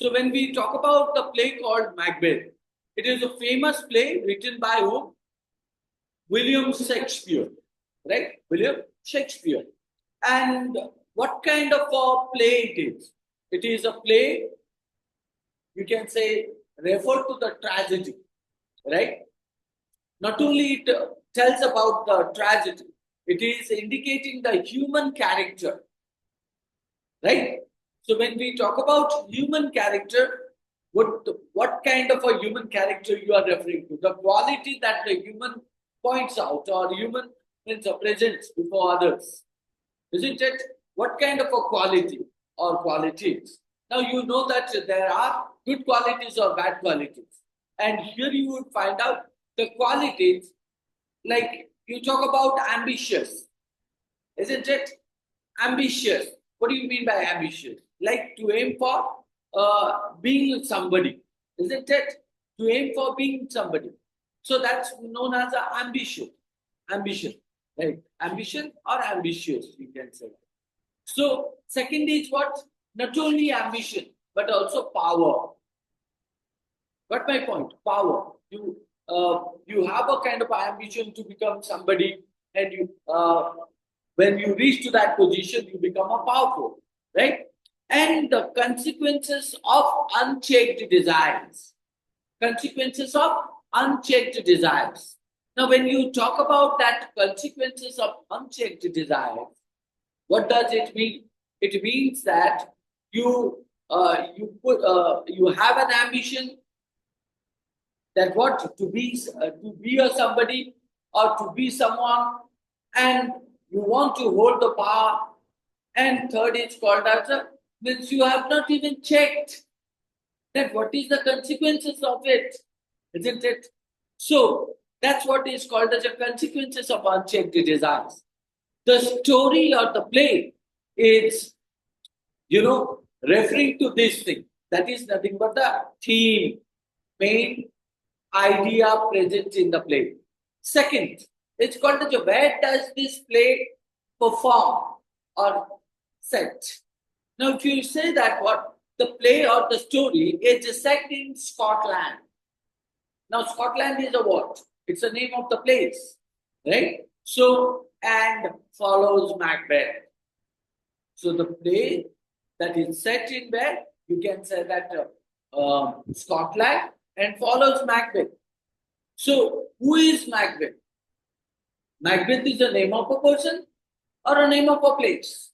So when we talk about the play called Macbeth, it is a famous play written by whom? William Shakespeare, right? William Shakespeare. And what kind of a play it is? It is a play, you can say, refer to the tragedy, right? Not only it tells about the tragedy, it is indicating the human character, right? So when we talk about human character, what kind of a human character you are referring to? The quality that the human points out or human presents before others, isn't it? What kind of a quality or qualities? Now you know that there are good qualities or bad qualities, and here you would find out the qualities. Like you talk about ambitious, isn't it? Ambitious. What do you mean by ambitious? Like to aim for being somebody, isn't it? To aim for being somebody. So that's known as ambition. Ambition, right? Ambition or ambitious, you can say. So second is what? Not only ambition, but also power. Got my point? Power. You have a kind of ambition to become somebody, and when you reach to that position, you become a powerful, right? And the consequences of unchecked desires. Consequences of unchecked desires. Now, when you talk about that consequences of unchecked desires, what does it mean? It means that you have an ambition that what to be a somebody or to be someone, and you want to hold the power. And third is called as means you have not even checked that what is the consequences of it, isn't it? So that's what is called as the consequences of unchecked desires. The story or the play is, referring to this thing. That is nothing but the theme, main idea present in the play. Second, it's called as where does this play perform or set? Now, if you say that what the play or the story is set in Scotland. Now, Scotland is a what? It's the name of the place, right? So, and follows Macbeth. So, the play that is set in where? You can say that Scotland and follows Macbeth. So, who is Macbeth? Macbeth is the name of a person or a name of a place?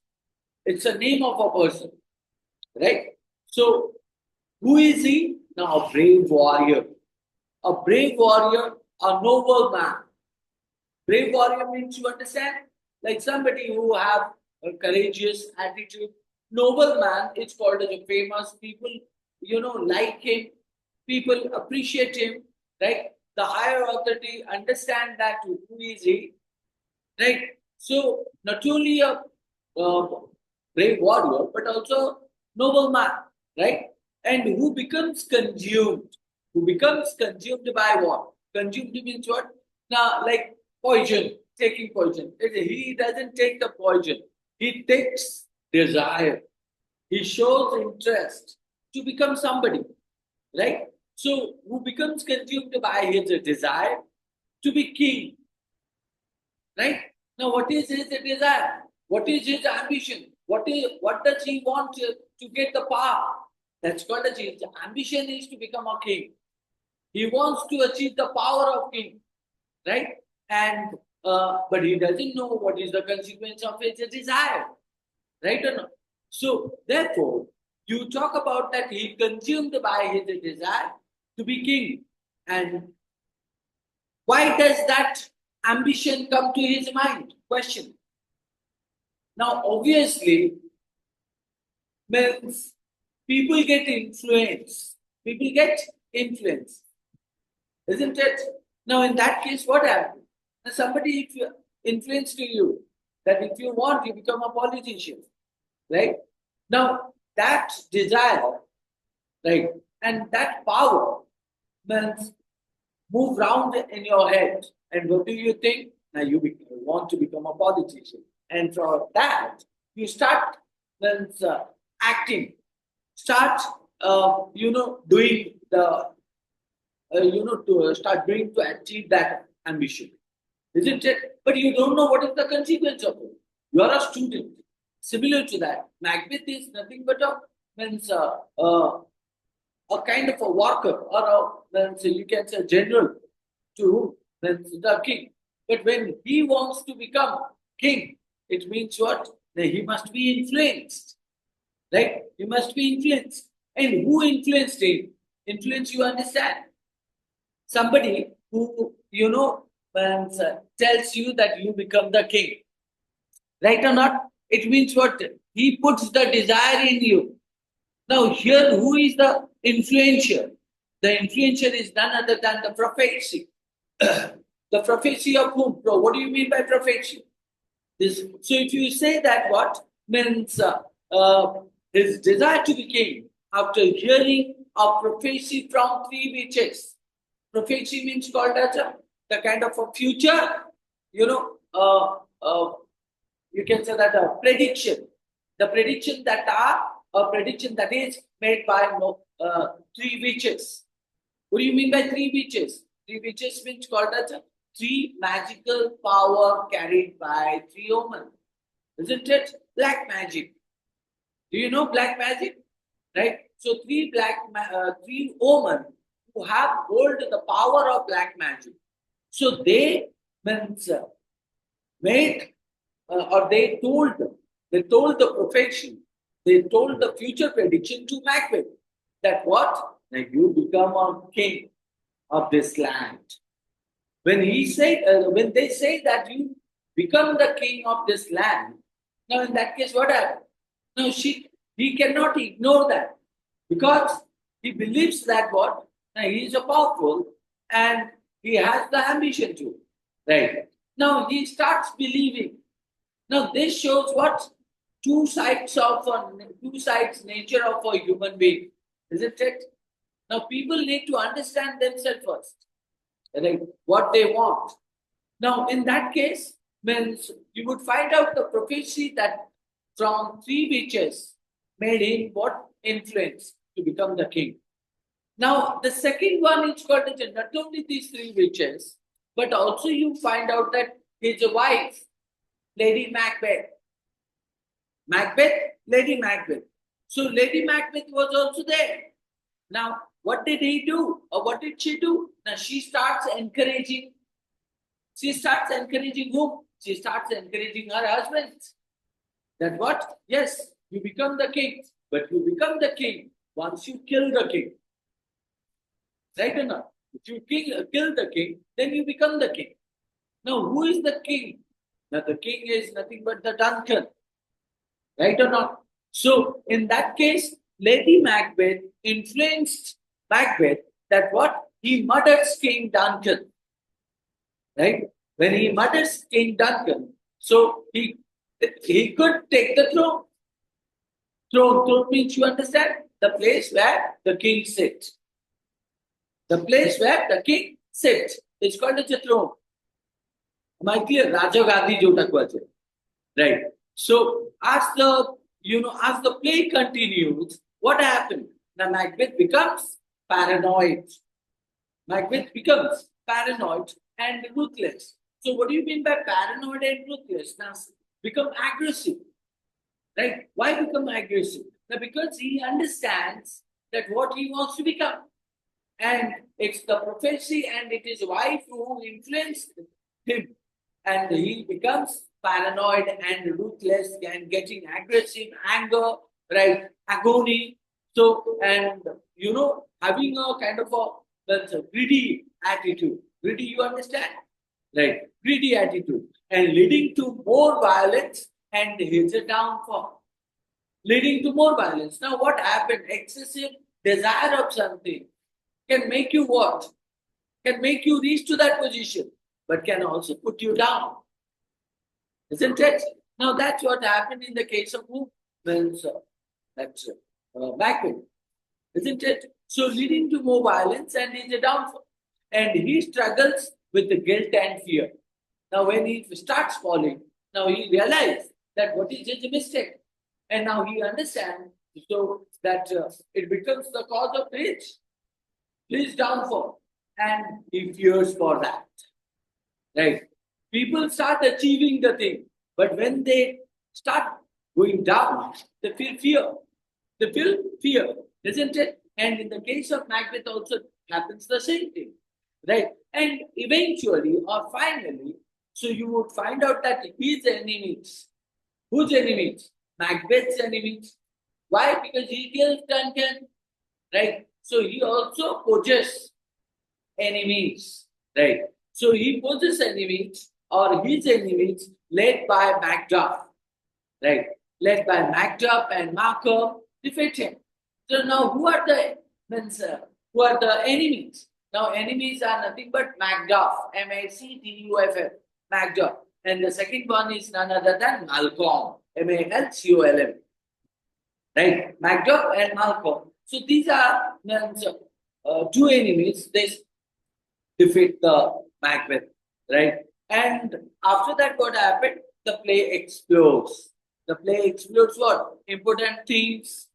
It's a name of a person, right? So, who is he? Now, a brave warrior. A brave warrior, a noble man. Brave warrior means, you understand? Like somebody who have a courageous attitude. Noble man is called as a famous. People, like him. People appreciate him, right? The higher authority understand that who is he, right? So not only a brave warrior, but also noble man, right? And who becomes consumed? Who becomes consumed by what? Consumed means what? Now, like poison, taking poison. He doesn't take the poison. He takes desire. He shows interest to become somebody, right? So, who becomes consumed by his desire to be king, right? Now, what is his desire? What is his ambition? What does he want to get the power? That's called as his ambition is to become a king. He wants to achieve the power of king, right? And but he doesn't know what is the consequence of his desire, right or not? So, therefore, you talk about that he consumed by his desire to be king. And why does that ambition come to his mind? Question. Now, obviously, means people get influenced. People get influenced, isn't it? Now, in that case, what happens? Now, somebody if you influenced you that if you want, you become a politician, right? Now, that desire, right, and that power means move round in your head. And what do you think? Now you want to become a politician. And for that, you start means, acting, start doing the, to start doing to achieve that ambition, isn't it? But you don't know what is the consequence of it. You are a student. Similar to that, Macbeth is nothing but a means a kind of a worker or means you can say general to means the king. But when he wants to become king, it means what? That he must be influenced, right? He must be influenced. And who influenced him? Influence, you understand? Somebody who, means, tells you that you become the king, right or not? It means what? He puts the desire in you. Now, here, who is the influencer? The influencer is none other than the prophecy. The prophecy of whom? What do you mean by prophecy? So, if you say that, what means his desire to be king after hearing a prophecy from three witches. Prophecy means called as the kind of a future, you know, uh, uh, you can say that a prediction. The prediction that are a prediction that is made by three witches. What do you mean by three witches? Three witches means called as three magical power carried by three women. Isn't it? Black magic. Do you know black magic? Right? So three women who have hold the power of black magic. So they means made or they told the profession, they told the future prediction to Macbeth that what? That you become a king of this land. When they say that you become the king of this land, now in that case, what happens? Now he cannot ignore that because he believes that what? Now he is a powerful and he has the ambition to, right? Now he starts believing. Now this shows what? Two sides nature of a human being, isn't it? Now people need to understand themselves first, right? What they want. Now in that case, means you would find out the prophecy that from three witches made him what influence to become the king. Now the second one is called as not only these three witches, but also you find out that his wife, Lady Macbeth. Macbeth, Lady Macbeth. So Lady Macbeth was also there. Now, what did he do? Or what did she do? Now she starts encouraging. She starts encouraging whom? She starts encouraging her husband. That what? Yes, you become the king. But you become the king once you kill the king. Right or not? If you kill the king, then you become the king. Now, who is the king? Now, the king is nothing but the Duncan. Right or not? So, in that case, Lady Macbeth influenced Macbeth that what? He murders King Duncan. Right? When he murders King Duncan, so he could take the throne. Throne means you understand? The place where the king sits. The place where the king sits. It's called as a throne. Am I clear? Raja Gandhi jota kuache. Right. So as the play continues, what happened? Now Macbeth becomes paranoid. Macbeth becomes paranoid and ruthless. So what do you mean by paranoid and ruthless? Now become aggressive. Right? Why become aggressive? Now because he understands that what he wants to become. And it's the prophecy and it is wife who influenced him. And he becomes paranoid and ruthless and getting aggressive, anger, right, agony. So, and having a kind of that's a greedy attitude. Greedy, you understand? Right, greedy attitude. And leading to more violence and his downfall. Leading to more violence. Now, what happened? Excessive desire of something can make you what? Can make you reach to that position, but can also put you down. Isn't it? Now that's what happened in the case of who? That's Macbeth. Isn't it? So leading to more violence and is a downfall. And he struggles with the guilt and fear. Now when he starts falling, now he realizes that what is his mistake. And now he understands so that it becomes the cause of his downfall, and he fears for that. Right? People start achieving the thing, but when they start going down, they feel fear. They feel fear, isn't it? And in the case of Macbeth, also happens the same thing, right? And eventually, or finally, so you would find out that his enemies, whose enemies? Macbeth's enemies. Why? Because he kills Duncan, right? So he also possesses enemies, right? So he possesses enemies or his enemies led by Macduff, right? Led by Macduff and Markham defeat him. So now who are the enemies? Now enemies are nothing but Macduff, Macduff, Macduff. And the second one is none other than Malcolm, Malcolm, right? Macduff and Malcolm. So these are two enemies. They defeat the Macbeth, right? And after that, what happened? The play explodes. The play explodes what? Important themes.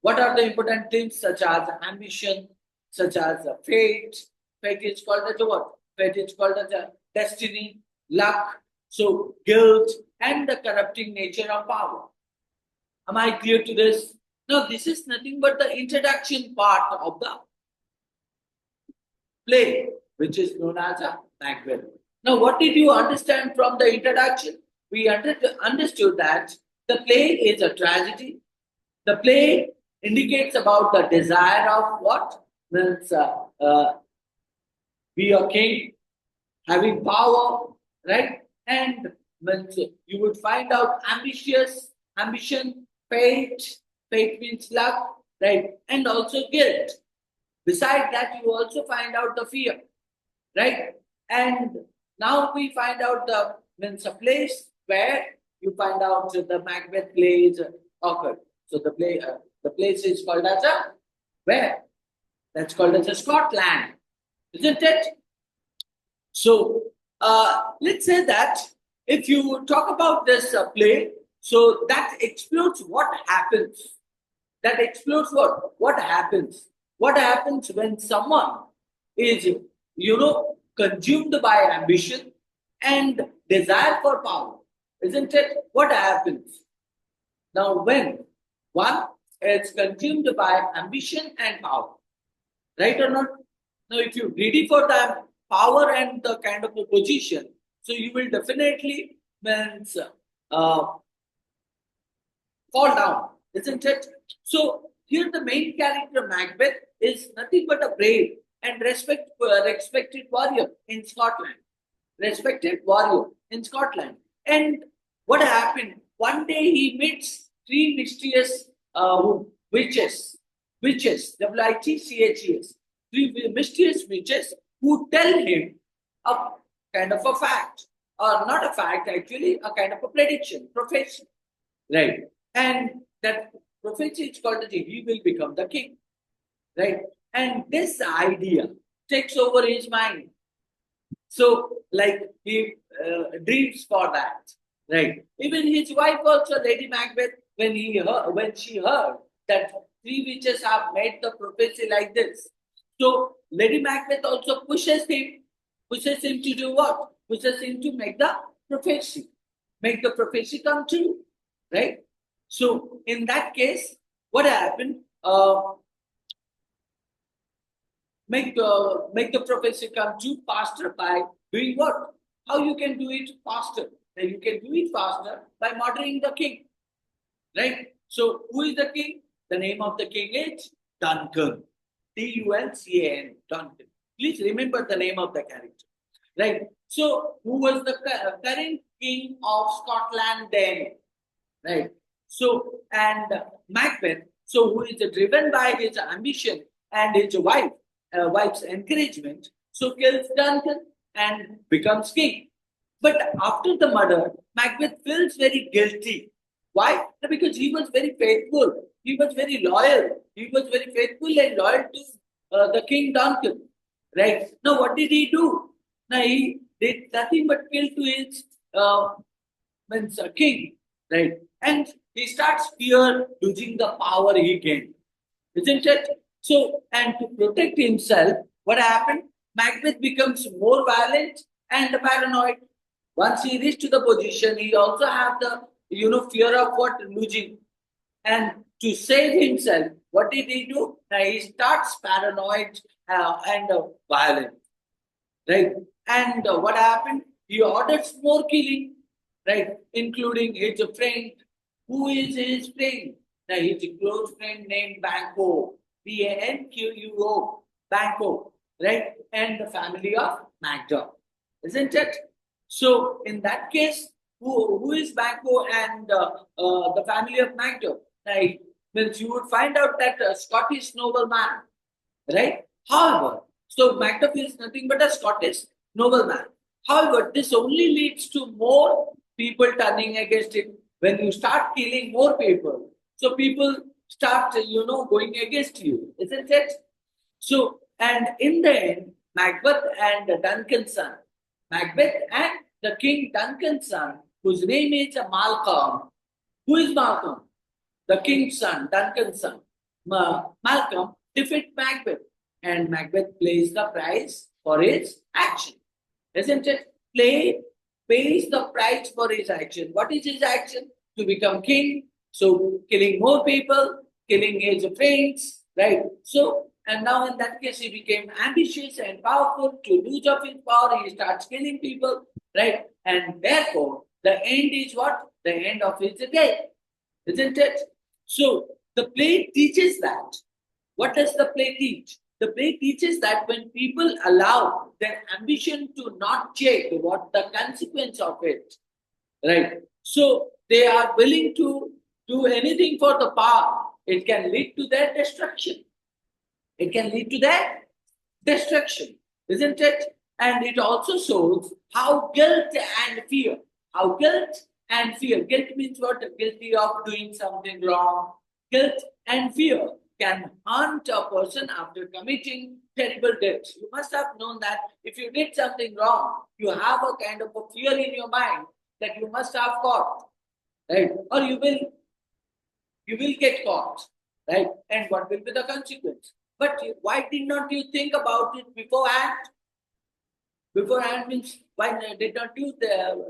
What are the important themes? Such as ambition, such as fate. Fate is called as what? Fate is called as destiny, luck, so guilt, and the corrupting nature of power. Am I clear to this? Now, this is nothing but the introduction part of the play, which is known as a Macbeth. Now, what did you understand from the introduction? We understood that the play is a tragedy. The play indicates about the desire of what? Means be a king, having power, right? And means you would find out ambition, fate means luck, right? And also guilt. Besides that, you also find out the fear, right? And now we find out the means a place where you find out the Macbeth play is occurred. So the place is called as a where? That's called as a Scotland, isn't it? So let's say that if you talk about this play, so that explores what happens. That explores what? What happens? What happens when someone is, consumed by ambition and desire for power? Isn't it? What happens? Now, when one is consumed by ambition and power, right or not? Now, if you're greedy for the power and the kind of a position, so you will definitely means, fall down, isn't it? So here the main character Macbeth is nothing but a brave and respected warrior in Scotland. Respected warrior in Scotland. And what happened? One day he meets three mysterious witches, WITCHES, three mysterious witches who tell him a kind of a fact, or not a fact, actually, a kind of a prediction, prophecy, right? And that prophecy is called that he will become the king, right? And this idea takes over his mind. So, like he dreams for that, right? Even his wife also, Lady Macbeth, when she heard that three witches have made the prophecy like this, so Lady Macbeth also pushes him to do what? Pushes him to make the prophecy come true, right? So in that case, what happened? Make the prophecy come true faster by doing what? How you can do it faster? Then you can do it faster by murdering the king, right? So who is the king? The name of the king is Duncan, Duncan, Duncan. Please remember the name of the character, right? So who was the current king of Scotland then, right? So and Macbeth, so who is driven by his ambition and his wife's encouragement, so kills Duncan and becomes king. But after the murder, Macbeth feels very guilty. Why? Because he was very faithful. He was very loyal. He was very faithful and loyal to the King Duncan. Right? Now, what did he do? Now, he did nothing but kill to his king. Right? And he starts fear losing the power he gained. Isn't it? So, and to protect himself, what happened? Macbeth becomes more violent and paranoid. Once he reached to the position, he also have the fear of what losing. And to save himself, what did he do? Now he starts paranoid and violent, right? And what happened? He orders more killing, right? Including his friend. Who is his friend? Now his close friend named Banquo, Banquo, Banquo, right? And the family of Magda, isn't it? So in that case, who is Banquo and the family of Magda? Right? Means you would find out that a Scottish nobleman, right? However, so Macbeth is nothing but a Scottish nobleman. However, this only leads to more people turning against him. When you start killing more people, so people start, going against you, isn't it? So, and in the end, Macbeth and Duncan's son, Macbeth and the King Duncan's son, whose name is Malcolm. Who is Malcolm? The king's son, Duncan's son. Malcolm defeat Macbeth, and Macbeth pays the price for his action. Isn't it? Pays the price for his action. What is his action? To become king. So killing more people, killing his friends, right? So, and now in that case, he became ambitious and powerful. To lose of his power, he starts killing people, right? And therefore, the end is what? The end of his death, isn't it? So the play teaches that. What does the play teach? The play teaches that when people allow their ambition to not check what the consequence of it, right? So they are willing to do anything for the power. It can lead to their destruction. It can lead to their destruction, isn't it? And it also shows how guilt and fear. Guilt means what? Guilty of doing something wrong. Guilt and fear can haunt a person after committing terrible deeds. You must have known that if you did something wrong, you have a kind of a fear in your mind that you must have caught, right? Or you will get caught, right? And what will be the consequence? But why did not you think about it beforehand? Beforehand means why did not you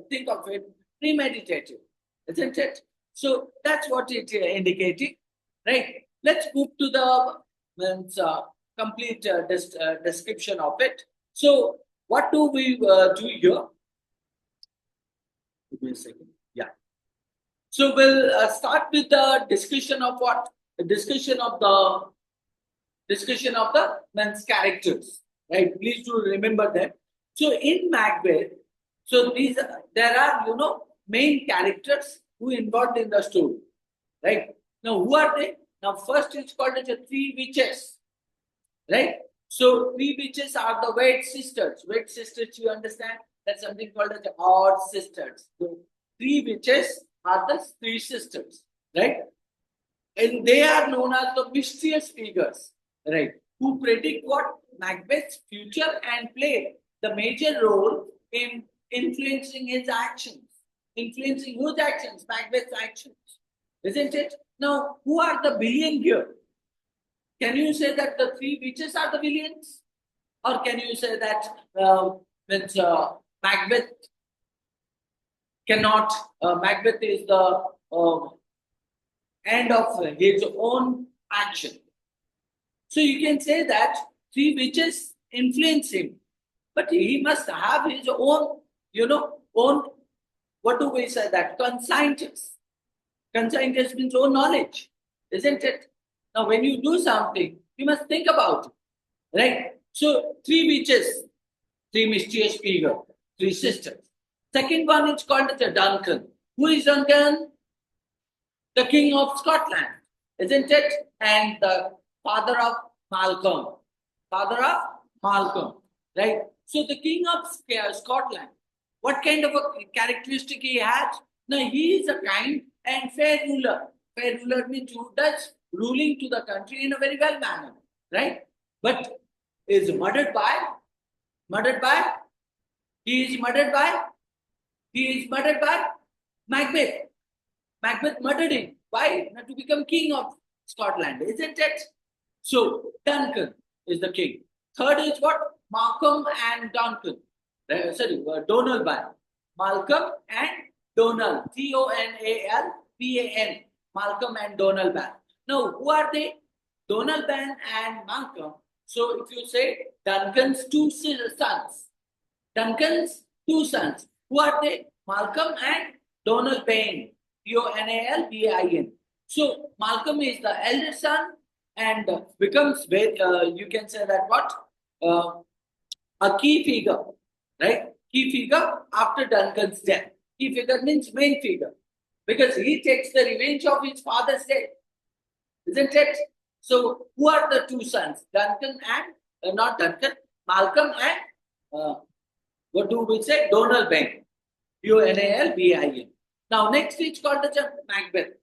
think of it premeditated, isn't it? So that's what it indicating, right? Let's move to the complete description of it. So what do we do here? Give me a second. Yeah. So we'll start with the discussion of what? The discussion of the men's characters, right? Please do remember them. So in Macbeth, so there are main characters who involved in the story, right? Now who are they? Now first it's called as the three witches, right? So three witches are the Wed sisters. Wed sisters, you understand? That's something called as the odd sisters. So three witches are the three sisters, right? And they are known as the mysterious figures, right? Who predict what? Macbeth's future and play the major role in influencing his actions. Influencing whose actions? Macbeth's actions. Isn't it? Now, who are the villain here? Can you say that the three witches are the villains? Or can you say that Macbeth cannot, Macbeth is the end of his own action? So you can say that three witches influence him, but he must have his own, what do we say that? Conscientious. Conscientious means own knowledge, isn't it? Now, when you do something, you must think about it, right? So, three witches, three mysterious figures, three sisters. Second one is called the Duncan. Who is Duncan? The king of Scotland, isn't it? And the father of Malcolm. Father of Malcolm, right? So the king of Scotland, what kind of a characteristic he has? Now he is a kind and fair ruler. Fair ruler means who does ruling to the country in a very well manner, right? But is murdered by, he is murdered by Macbeth. Macbeth murdered him. Why? Not to become king of Scotland, isn't it? So Duncan is the king. Third is what? Malcolm and Duncan. Donalban. Malcolm and Donald. Donalban. Malcolm and Donalban. Now, who are they? Donalban and Malcolm. So, if you say Duncan's two sons, Duncan's two sons, who are they? Malcolm and Donalban. Donalban. So, Malcolm is the elder son and becomes, you can say that what? A key figure, right? Key figure after Duncan's death. Key figure means main figure because he takes the revenge of his father's death, isn't it? So, who are the two sons? Duncan and, not Duncan, Malcolm and, what do we say? Donalban. Donalban. Now, next is called the Macbeth.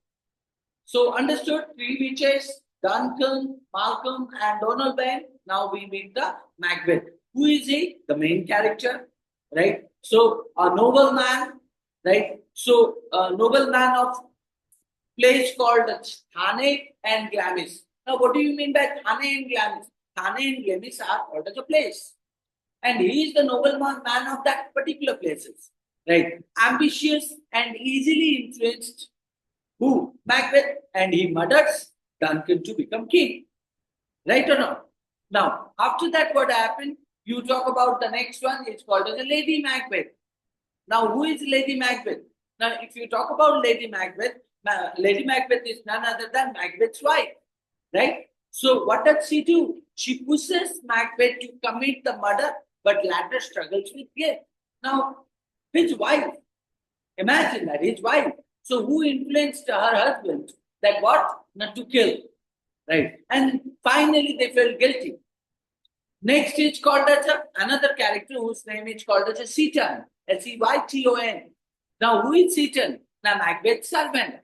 So, understood? Three witches, Duncan, Malcolm, and Donalban. Now, we meet the Macbeth. Who is he? The main character, right? So, a nobleman, right? So, a nobleman of place called Thane and Glamis. Now, what do you mean by Thane and Glamis? Thane and Glamis are called as a place. And he is the nobleman man of that particular places, right? Ambitious and easily influenced. Who? Macbeth. And he murders Duncan to become king. Right or not? Now, after that, what happened? You talk about the next one. It's called as a Lady Macbeth. Now, who is Lady Macbeth? Now, if you talk about Lady Macbeth is none other than Macbeth's wife, right? So, what does she do? She pushes Macbeth to commit the murder, but later struggles with guilt. Now, his wife, imagine that, his wife. So, who influenced her husband that what? Not to kill, right? And finally, they felt guilty. Next is called as another character whose name is called as a Seyton. Seyton. Now, who is Seyton? Now, Macbeth's servant.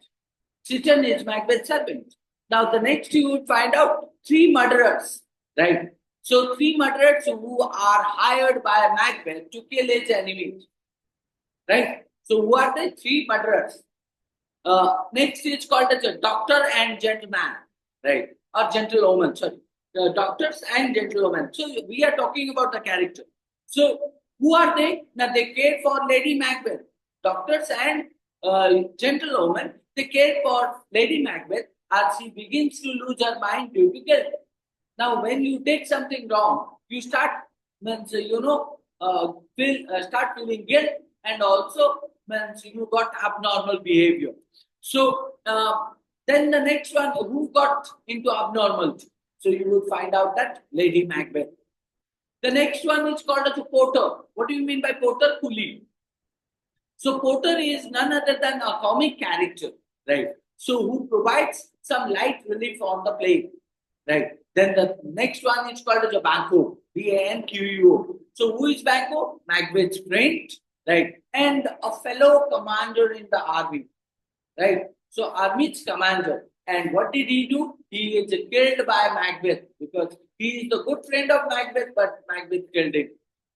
Seyton is Macbeth's servant. Now, the next you would find out three murderers, right? So, three murderers who are hired by Macbeth to kill his enemies, right? So, who are the three murderers? Next is called as a doctor and gentleman, right? Or gentlewoman, sorry. Doctors and gentlewomen. So we are talking about the character. So who are they? Now they care for Lady Macbeth. Doctors and gentlewomen, they care for Lady Macbeth as she begins to lose her mind due to guilt. Now when you did something wrong, you start, start feeling guilt and also means you got abnormal behavior. So then the next one, who got into abnormality? So you will find out that Lady Macbeth. The next one is called as a porter. What do you mean by porter? Coolie. So porter is none other than a comic character, right? So who provides some light relief on the plane, right? Then the next one is called as a Banquo. Banquo. So who is Banquo? Macbeth's friend, right? And a fellow commander in the army, right? So army's commander. And what did he do? He is killed by Macbeth because he is the good friend of Macbeth, but Macbeth killed him,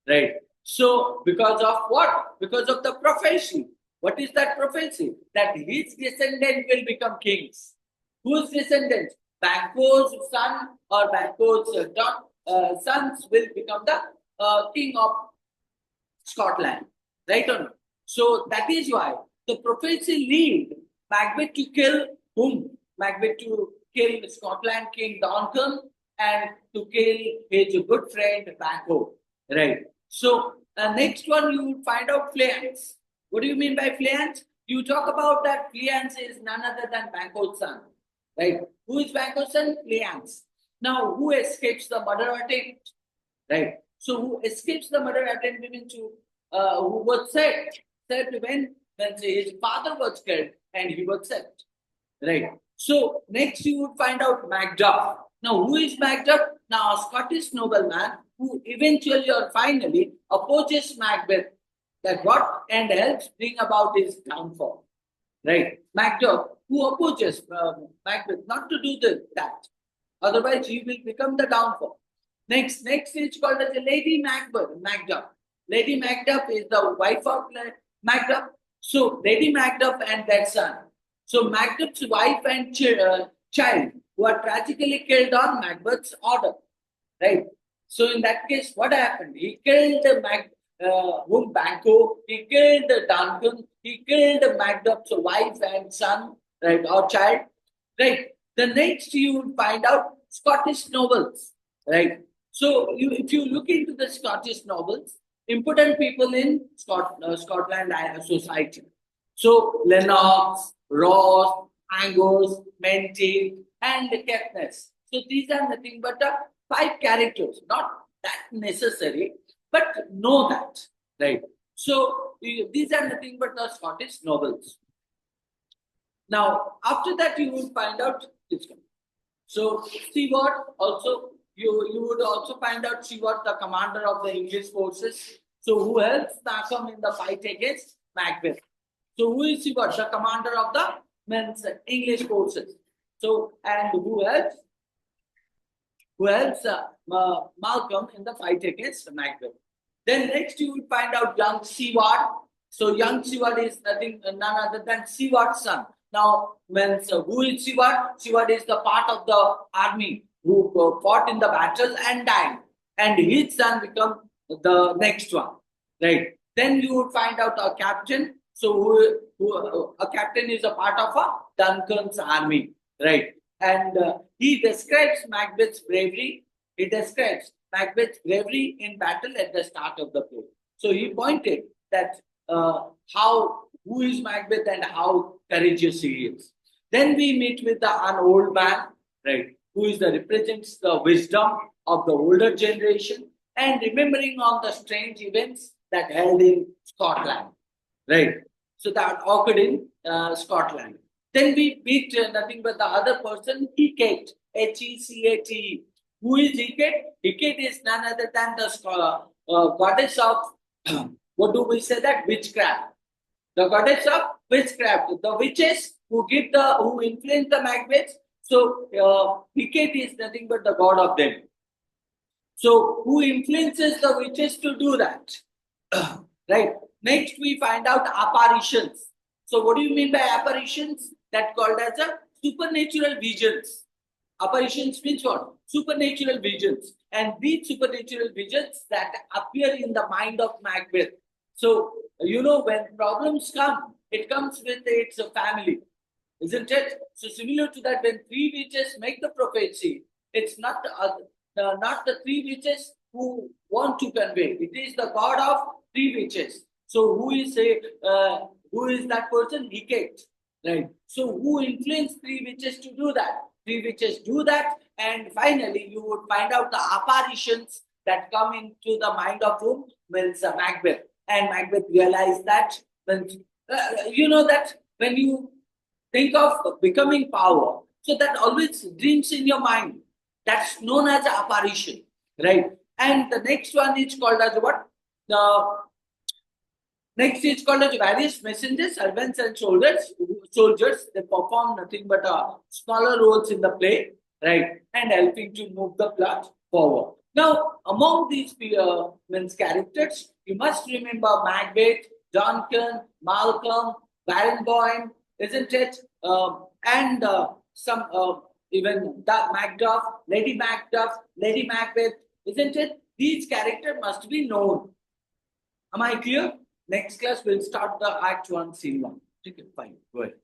right? So, because of what? Because of the prophecy. What is that prophecy? That his descendant will become kings. Whose descendants? Banquo's son or Banquo's sons will become the king of Scotland, right or not? So, that is why the prophecy lead Macbeth to kill whom? Macbeth to kill Scotland King Duncan and to kill his good friend Banquo. Right. So next one you will find out Fleance. What do you mean by Fleance? You talk about that Fleance is none other than Banquo's son. Right. Who is Banquo's son? Fleance. Now who escapes the murder attempt? Right. So who escapes the murder attempt means who was said when his father was killed and he was set. Right. So next you would find out Macduff. Now who is Macduff? Now a Scottish nobleman who eventually or finally opposes Macbeth. That what? And helps bring about his downfall. Right. Macduff who opposes Macbeth not to do that. Otherwise he will become the downfall. Next is called as a Lady Macduff. Lady Macduff is the wife of Macduff. So Lady Macduff and their son. So Macbeth's wife and child were tragically killed on Macbeth's order, right? So in that case, what happened? He killed Banco, he killed Duncan, he killed Macduff's wife and son, right, or child, right? The next you would find out Scottish novels, right? So if you look into the Scottish novels, important people in Scotland society. So Lennox, Ross, Angus, Menteith, and Caithness. So these are nothing but five characters, not that necessary, but know that, right? So these are nothing but the Scottish novels. Now, after that, you will find out this one. So, Seward also, you would also find out Seward, the commander of the English forces. So, who helps Malcolm in the fight against Macbeth? So, who is Seward, the commander of the men's English forces? So, and who helps? Who helps Malcolm in the fight against Macbeth? Then next you will find out young Seward. So young Seward is none other than Seward's son. Now, who is Seward? Seward is the part of the army who fought in the battle and died, and his son become the next one, right? Then you would find out a captain. So a captain is a part of a Duncan's army, right? And he describes Macbeth's bravery. He describes Macbeth's bravery in battle at the start of the play. So he pointed that who is Macbeth and how courageous he is. Then we meet with an old man, right, who represents the wisdom of the older generation and remembering on the strange events that held in Scotland, right? So that occurred in Scotland. Then we meet nothing but the other person, Hecate, Hecate. Who is Hecate? Hecate is none other than the goddess of, what do we say that? Witchcraft. The goddess of witchcraft. The witches who influence the Macbeth. So Hecate is nothing but the god of them. So who influences the witches to do that? Right. Next we find out apparitions. So what do you mean by apparitions? That called as a supernatural visions. Apparitions means what? Supernatural visions. And these supernatural visions that appear in the mind of Macbeth. So, when problems come, it comes with its family, isn't it? So similar to that, when three witches make the prophecy, it's not the three witches who want to convey. It is the god of three witches. So who is that person? Hecate, right? So who influenced three witches to do that? Three witches do that, and finally you would find out the apparitions that come into the mind of whom? Macbeth. And Macbeth realized that that when you think of becoming power, so that always dreams in your mind. That's known as apparition, right? And the next one is called as what? The next is called as various messengers, servants, and soldiers. Soldiers, they perform nothing but smaller roles in the play, right? And helping to move the plot forward. Now, among these men's characters, you must remember Macbeth, Duncan, Malcolm, Barenboim, isn't it? And some even Macduff, Lady Macduff, Lady Macbeth, isn't it? These characters must be known. Am I clear? Next class we'll start the Act 1, Scene 1. Okay, fine. Go ahead.